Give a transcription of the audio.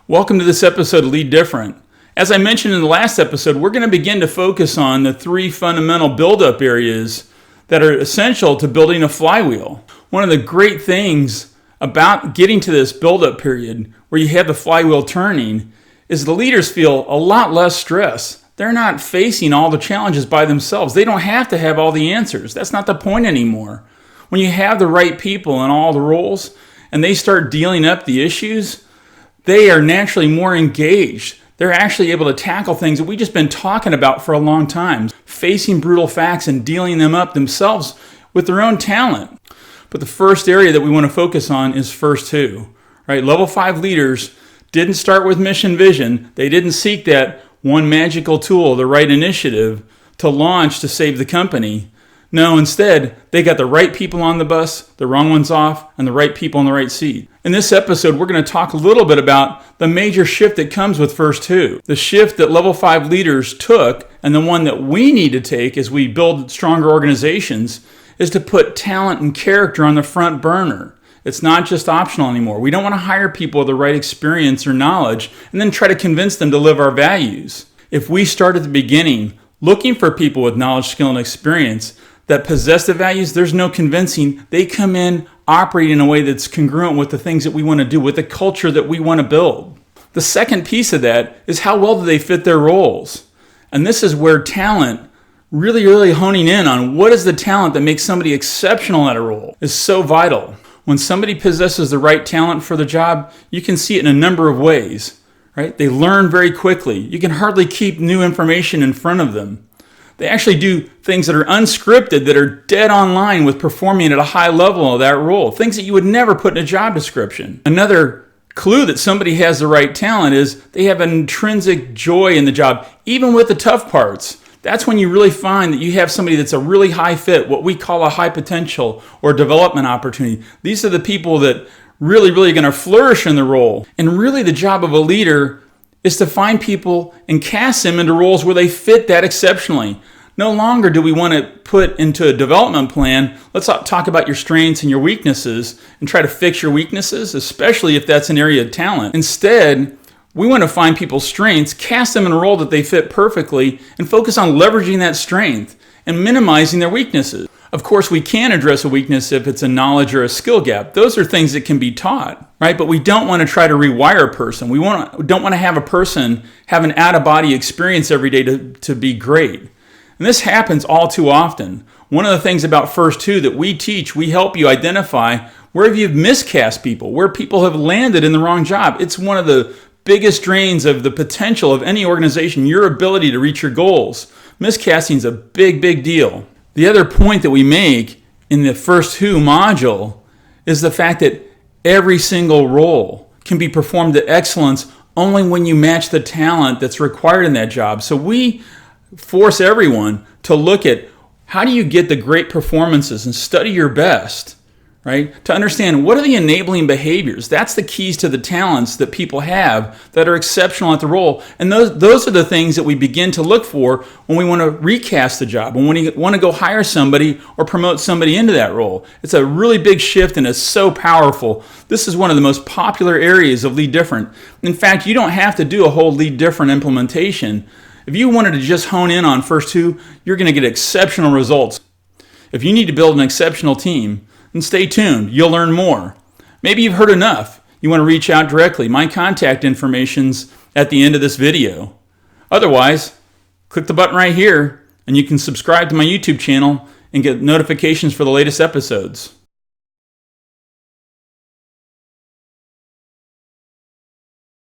Welcome to this episode of Lead Different. As I mentioned in the last episode, we're going to begin to focus on the three fundamental build-up areas that are essential to building a flywheel. One of the great things about getting to this build-up period where you have the flywheel turning is the leaders feel a lot less stress. They're not facing all the challenges by themselves. They don't have to have all the answers. That's not the point anymore. When you have the right people in all the roles and they start dealing up the issues, they are naturally more engaged. They're actually able to tackle things that we've just been talking about for a long time, facing brutal facts and dealing them up themselves with their own talent. But the first area that we want to focus on is first two, right? Level 5 leaders didn't start with mission vision. They didn't seek that one magical tool, the right initiative to launch to save the company. No, instead, they got the right people on the bus, the wrong ones off, and the right people in the right seat. In this episode, we're going to talk a little bit about the major shift that comes with first two. The shift that level 5 leaders took, and the one that we need to take as we build stronger organizations, is to put talent and character on the front burner. It's not just optional anymore. We don't want to hire people with the right experience or knowledge and then try to convince them to live our values. If we start at the beginning looking for people with knowledge, skill, and experience that possess the values, there's no convincing. They come in operating in a way that's congruent with the things that we want to do, with the culture that we want to build. The second piece of that is how well do they fit their roles? And this is where talent, really honing in on what is the talent that makes somebody exceptional at a role, is so vital. When somebody possesses the right talent for the job, you can see it in a number of ways, right? They learn very quickly. You can hardly keep new information in front of them. They actually do things that are unscripted, that are dead on line with performing at a high level of that role, things that you would never put in a job description. Another clue that somebody has the right talent is they have an intrinsic joy in the job, even with the tough parts. That's when you really find that you have somebody that's a really high fit, what we call a high potential or development opportunity. These are the people that really going to flourish in the role. And really the job of a leader is to find people and cast them into roles where they fit that exceptionally. No longer do we want to put into a development plan, let's talk about your strengths and your weaknesses and try to fix your weaknesses, especially if that's an area of talent. Instead, we want to find people's strengths, cast them in a role that they fit perfectly, and focus on leveraging that strength and minimizing their weaknesses. Of course, we can address a weakness if it's a knowledge or a skill gap. Those are things that can be taught, right? But we don't want to try to rewire a person. We don't want to have a person have an out-of-body experience every day to be great. And this happens all too often. One of the things about first two that we teach, we help you identify where you've miscast people, where people have landed in the wrong job. It's one of the biggest drains of the potential of any organization, your ability to reach your goals. Miscasting is a big deal. The other point that we make in the first two module is the fact that every single role can be performed to excellence only when you match the talent that's required in that job. So we force everyone to look at how do you get the great performances and study your best, right? To understand what are the enabling behaviors. That's the keys to the talents that people have that are exceptional at the role. And those are the things that we begin to look for when we want to recast the job, when we want to go hire somebody or promote somebody into that role. It's a really big shift and it's so powerful. This is one of the most popular areas of LeadDifferent. In fact, you don't have to do a whole LeadDifferent implementation. If you wanted to just hone in on first two, you're going to get exceptional results. If you need to build an exceptional team, then stay tuned. You'll learn more. Maybe you've heard enough. You want to reach out directly. My contact information's at the end of this video. Otherwise, click the button right here and you can subscribe to my YouTube channel and get notifications for the latest episodes.